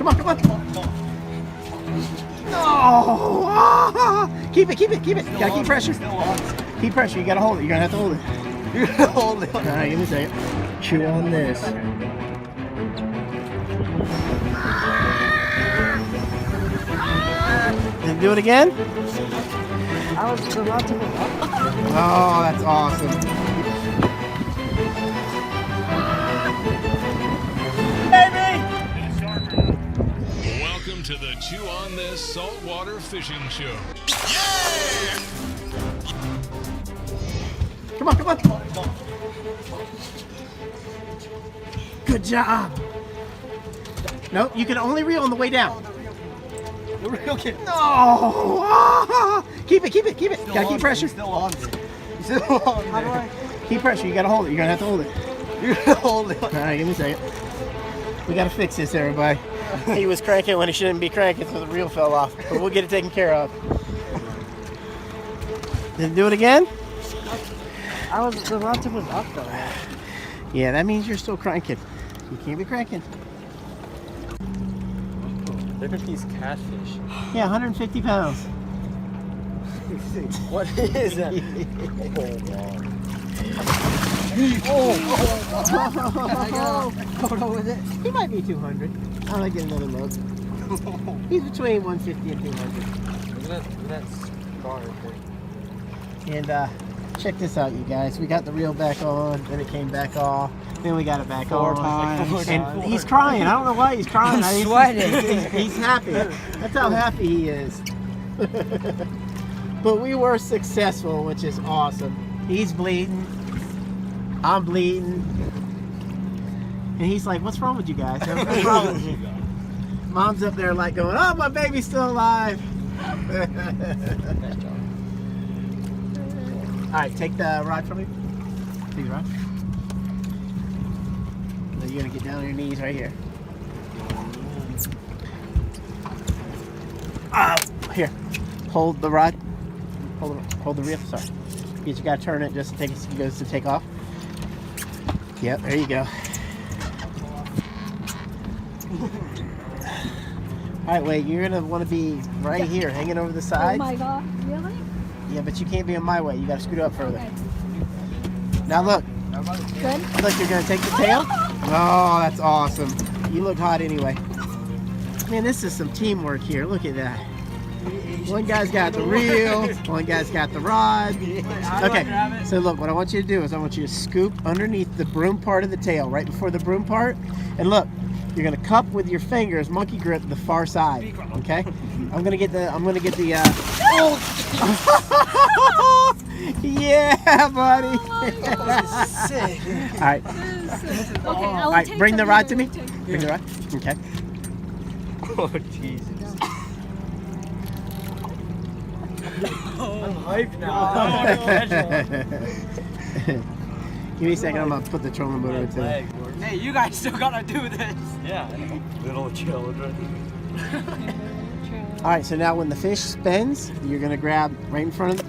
Come on, come on. No! Ah! Keep it, keep it, keep it. You gotta keep pressure. Keep pressure. You gotta hold it. You're gonna have to hold it. You're gonna hold it. All right, give me a second. Chew on this. And do it again? I was about to move up. Oh, that's awesome. Welcome to the Chew on This Saltwater Fishing Show. Yeah! Come on, come on. Good job. No, you can only reel on the way down. The real kid. No! Ah! Keep it, keep it, keep it. Still Gotta keep pressure. Still on there. Still on there. How do I? Keep pressure. You gotta hold it. You're gonna have to hold it. You're gonna hold it. All right, give me a second. We gotta fix this, everybody. He was cranking when he shouldn't be cranking, so the reel fell off. But we'll get it taken care of. Then do it again? I was about to move up though. Yeah, that means you're still cranking. You can't be cranking. Look at these catfish. Yeah, 150 pounds. What is that? Oh, with it. He might be 200. I might get another look. He's between 150 and 200. Look at that scar right there. And check this out, you guys. We got the reel back on, then it came back off, then we got it back on. And he's crying. I don't know why he's crying. I'm sweating. He's happy. That's how happy he is. But we were successful, which is awesome. He's bleeding. I'm bleeding. And he's like, what's wrong with you guys? What's wrong with you? Mom's up there like going, oh, my baby's still alive. All right, take the rod from me. Take the rod. Now you're gonna get down on your knees right here. Here, hold the rod. Hold the reel. Sorry. You just gotta turn it just in case it goes to take off. Yep, there you go. All right, wait. You're gonna want to be right here, hanging over the side. Oh my God! Really? Yeah, but you can't be in my way. You gotta scoot up further. Okay. Now look. Good. Look, you're gonna take the tail. Oh, that's awesome. You look hot anyway. Man, this is some teamwork here. Look at that. One guy's got the reel, one guy's got the rod. Okay, so look, what I want you to do is I want you to scoop underneath the broom part of the tail, right before the broom part. And look, you're gonna cup with your fingers, monkey grip the far side. Okay? I'm gonna get the oh! Yeah, buddy. Sick. All right. Okay, All right, bring the rod to me. Bring the rod. Okay. Oh Jesus. I'm hyped now. Give me a second, I'm gonna put the trolling motor into it. Hey, you guys still gotta do this. Yeah, little children. All right, so now when the fish spins, you're gonna grab right in front of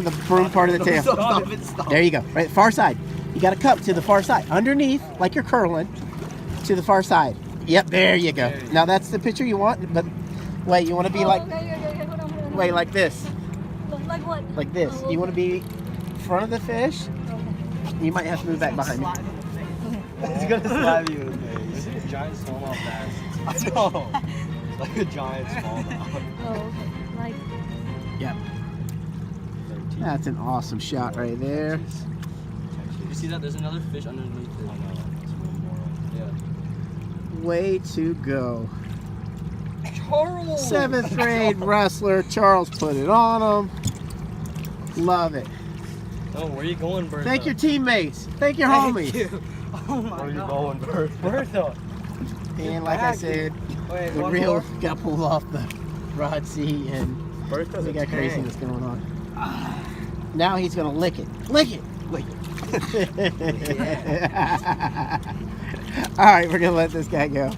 the broom part of the tail. Stop. There you go, right far side. You got to cup to the far side, underneath, like you're curling, to the far side. Yep, there you go. Now that's the picture you want, but wait, you want to be like, Okay, hold on. wait, like this, Like what? like this. You want to be in front of the fish. You might have to move back behind me. It's gonna slap you in the face. This is a giant smallmouth bass. I know. It's like a giant smallmouth. Oh, okay. Like. Yep. That's an awesome shot right there. You see that? There's another fish underneath it. Yeah. Way to go. Charles! 7th grade wrestler Charles put it on him. Love it. Oh, where are you going, Bertha? Thank your teammates. Thank your homies. You. Oh my God. Where are you going, Bertha? Bertha. And like I said, the reel got pulled off the rod seat and Bertha's we got a craziness going on. Now he's gonna lick it. Lick it. Lick it. All right, we're gonna let this guy go.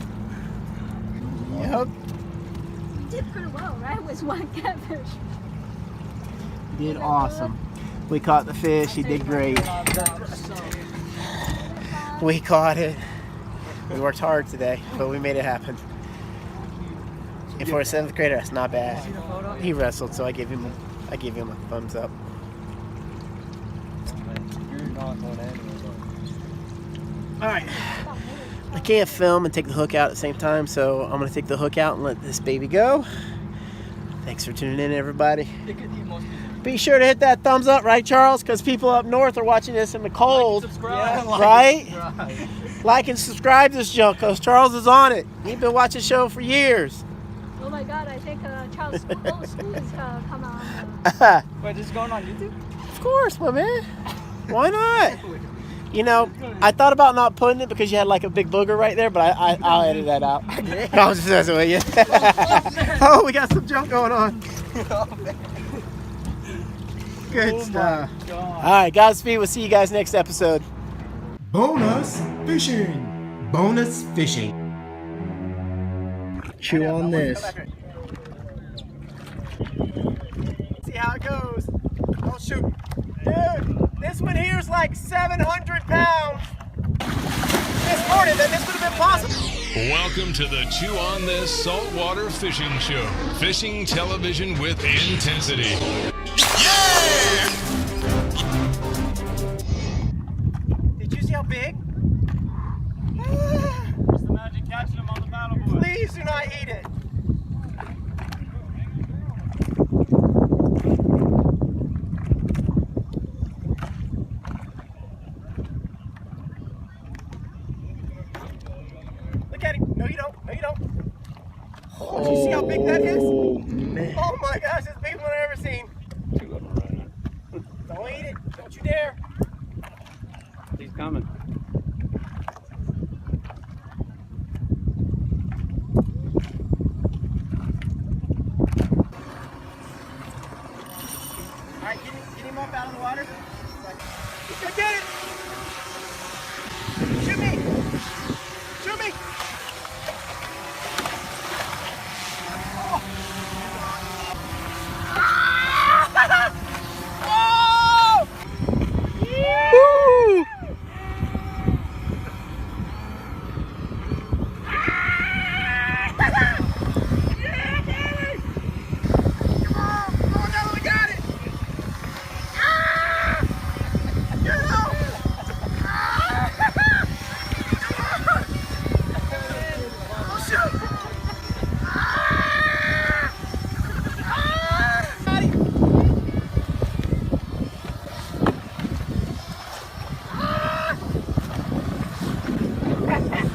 Yep. You did pretty well, right? With one catfish. Did awesome. We caught the fish. He did great. We caught it. We worked hard today, but we made it happen. And for a 7th grader, that's not bad. He wrestled, so I gave him a thumbs up. You're not going anywhere. All right. I can't film and take the hook out at the same time, so I'm going to take the hook out and let this baby go. Thanks for tuning in, everybody. Be sure to hit that thumbs up, right, Charles? Because people up north are watching this in the cold. Like and subscribe. Yeah, right? Subscribe. Like and subscribe to this junk, because Charles is on it. He's been watching the show for years. Oh my God, I think Charles' whole school is come on. Wait, this is going on YouTube? Of course, my man. Why not? You know, I thought about not putting it because you had like a big booger right there, but I'll edit that out. I was just messing with you. Oh, we got some junk going on. Good stuff. All right, Godspeed. We'll see you guys next episode. Bonus fishing. Bonus fishing. Chew on this. See how it goes. Oh shoot. Dude, this one here is like 700 pounds. This morning, then this would have been possible. Welcome to the Chew on This Saltwater Fishing Show. Fishing television with intensity. Yeah! Did you see how big? Just imagine catching them on the paddleboard. Please do not eat it. Look at him. No, you don't. No, you don't. Oh, did you see how big that is? Man. Oh my gosh, it's bigger than I've ever seen. Don't eat it. Don't you dare. He's coming. All right, get him up out of the water. He's gonna get it. Shoot me. Shoot me. Oh. Oh. Woo.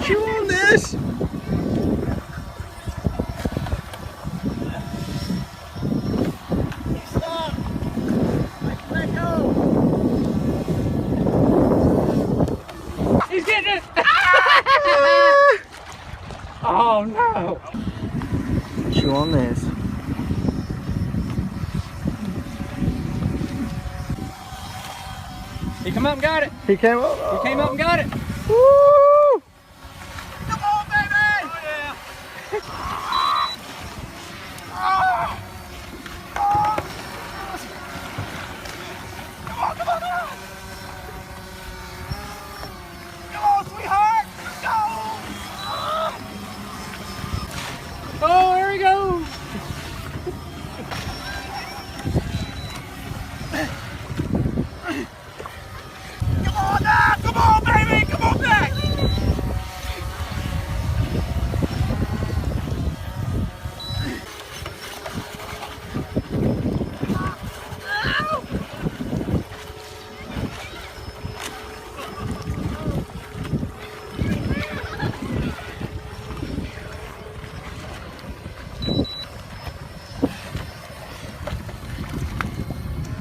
Chew on this. Stop. Let go. He's getting it! Oh no! Chew on this. He come up and got it. He came up. He came up and got it. Woo! Come on, baby! Oh yeah. Come on, come on, come on! Come on, sweetheart! Let's go! Oh, there he goes. Come on now! Come on, baby! Come on back!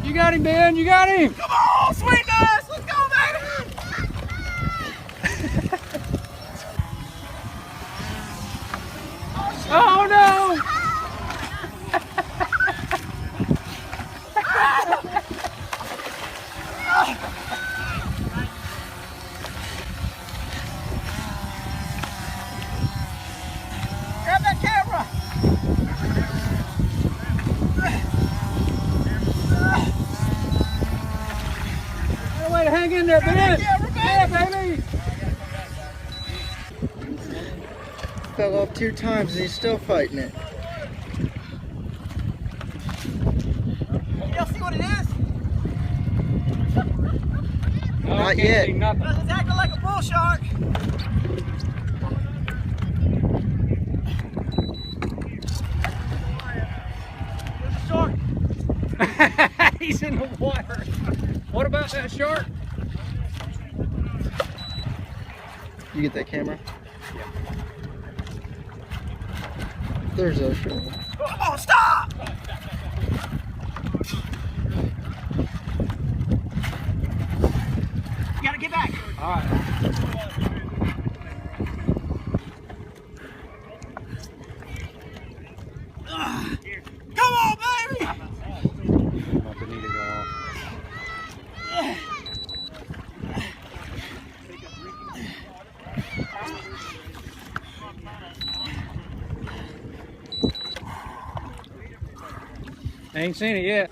You got him, Ben. You got him. Come on, sweetness! Let's go, baby! Oh no! Grab that camera! Way to hang in there, Ben. Camera, Yeah, baby. Fell off 2 times and he's still fighting it. Not Can't yet. see nothing. It's acting like a bull shark. There's a shark. He's in the water. What about that shark? You get that camera? There's a shark. Oh, stop! You gotta get back. All right. Come on, baby! About to need to go off. I ain't seen it yet.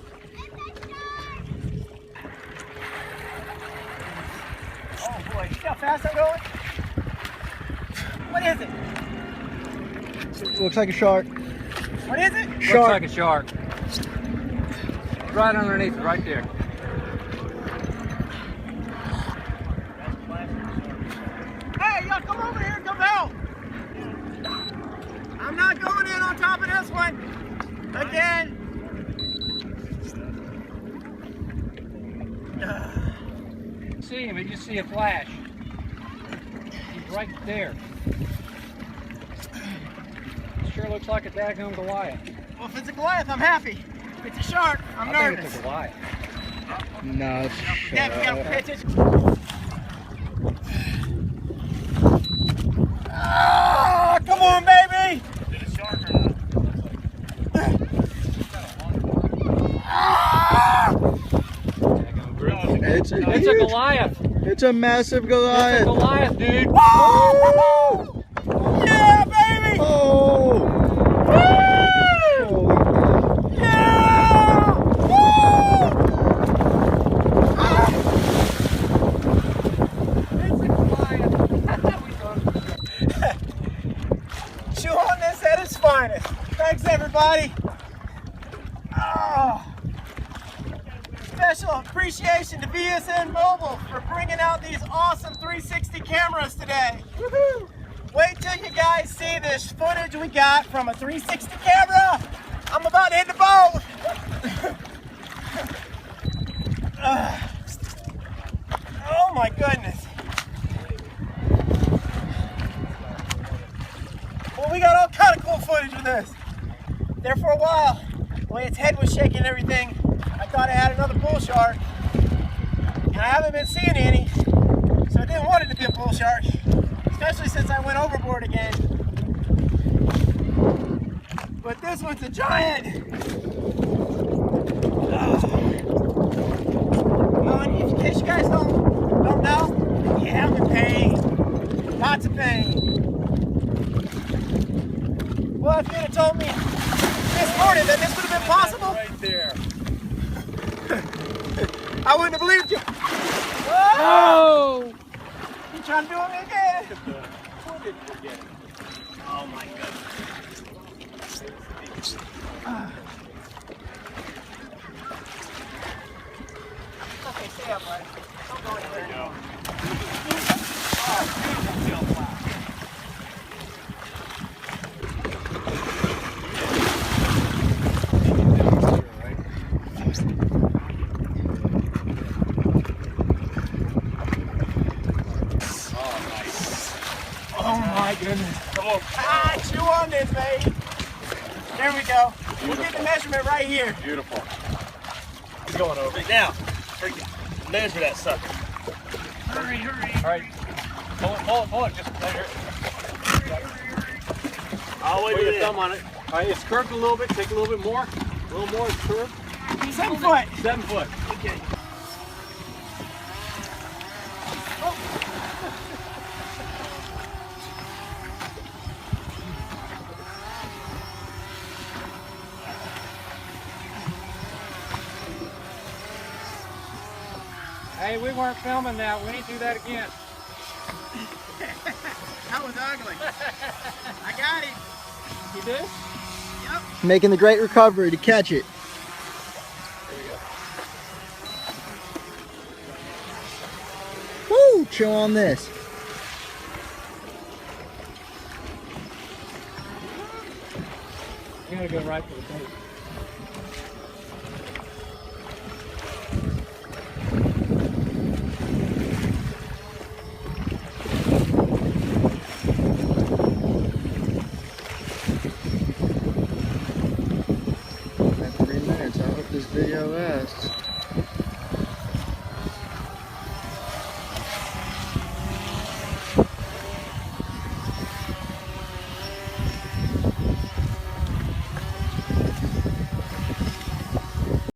Oh boy, you see how fast I'm going? What is it? Looks like a shark. What is it? Looks like a shark. Right underneath it, right there. Hey, y'all come over here and come help. I'm not going in on top of this one. Again. See him, you just see a flash. He's right there. Sure looks like a daggone Goliath. Well, if it's a Goliath, I'm happy. If it's a shark, I'm I nervous. think it's a Goliath. No, it's a Yeah, you gotta shark. pay attention. Ah, come on, baby! It's It's a huge. Goliath. It's a massive It's a Goliath. Goliath, dude. Woo! Yeah, baby! Oh! Yeah! Woo! Ah! It's a Goliath. Chew on this at its finest. Thanks, everybody. Oh. Special appreciation to VSN Mobile for bringing out these awesome 360 cameras today. Woohoo! Wait till you guys see this footage we got from a 360 camera. I'm about to hit the boat. Oh my goodness. Well, we got all kind of cool footage with this. There for a while, the way its head was shaking and everything, I thought I had another bull shark. And I haven't been seeing any, so I didn't want it to be a bull shark, especially since I went overboard again. But this one's a giant. Oh, and in case you guys don't know, yeah, I'm in pain. Lots of pain. Well, if you'd have told me this morning that this would have been possible, Right there. I wouldn't have believed you. Oh! You trying to do it again? Oh my goodness. Okay, stay up, buddy. Don't go anywhere. Oh my goodness. Come on. Ah, chew on this, baby. There we go. We'll get the measurement right here. Beautiful. He's going over. Now, measure that sucker. Hurry, hurry. All right. Pull it. Just measure it. I'll wait Put your till thumb on it. All right, it's curved a little bit. Take a little bit more. A little more. It's curved. 7 foot. 7 foot. Okay. Hey, we weren't filming that. We need to do that again. That was ugly. I got it. You did? Yep. Making the great recovery to catch it. chew on this. You gotta go right for the bait.